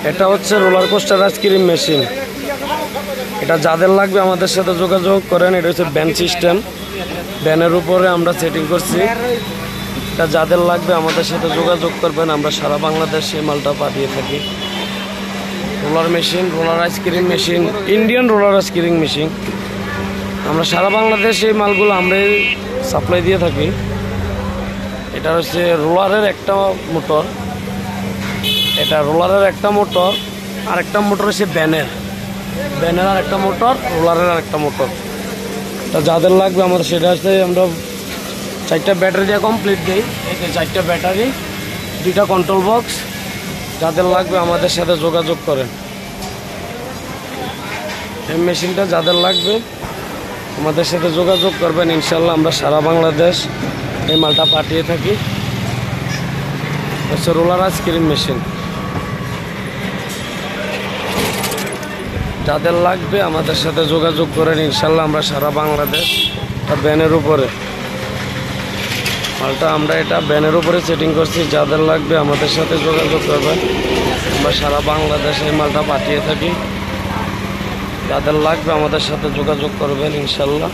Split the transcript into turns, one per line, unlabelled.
এটা হচ্ছে roller coaster ice cream machine. এটা যাদের লাগবে আমাদের সাথে যোগাযোগ করেন। এটা হচ্ছে ব্যান সিস্টেম, ব্যানের উপরে আমরা সেটিং করছি। এটা যাদের লাগবে আমাদের সাথে যোগাযোগ করবেন, আমরা সারা বাংলাদেশ এই মালটা পাঠিয়ে থাকি। Roller machine, roller ice cream machine, Indian roller ice cream machine, আমরা সারা বাংলাদেশ এই মালগুলো আমরাই সাপ্লাই দিয়ে থাকি। এটা হচ্ছে রোলারের একটা মোটর, এটা রোলারের একটা মোটর, আর একটা মোটর হচ্ছে ব্যানের আর একটা মোটর, রোলারের আর একটা মোটর। তা যাদের লাগবে আমাদের সেটা হচ্ছে আমরা 4টা ব্যাটারি দিয়ে কমপ্লিট দিই। এই যে 4টা ব্যাটারি, 2টা কন্ট্রোল বক্স। যাদের লাগবে আমাদের সাথে যোগাযোগ করেন। এই মেশিনটা যাদের লাগবে আমাদের সাথে যোগাযোগ করবেন, ইনশাল্লাহ আমরা সারা বাংলাদেশ এই মালটা পাঠিয়ে থাকি। হচ্ছে রোলার আইসক্রিম মেশিন। যাদের লাগবে আমাদের সাথে যোগাযোগ করেন, ইনশাল্লাহ আমরা সারা বাংলাদেশ। ব্যানের উপরে মালটা আমরা এটা ব্যানের উপরে সেটিং করছি। যাদের লাগবে আমাদের সাথে যোগাযোগ করবেন, আমরা সারা বাংলাদেশে এই মালটা পাঠিয়ে থাকি। যাদের লাগবে আমাদের সাথে যোগাযোগ করবেন ইনশাল্লাহ।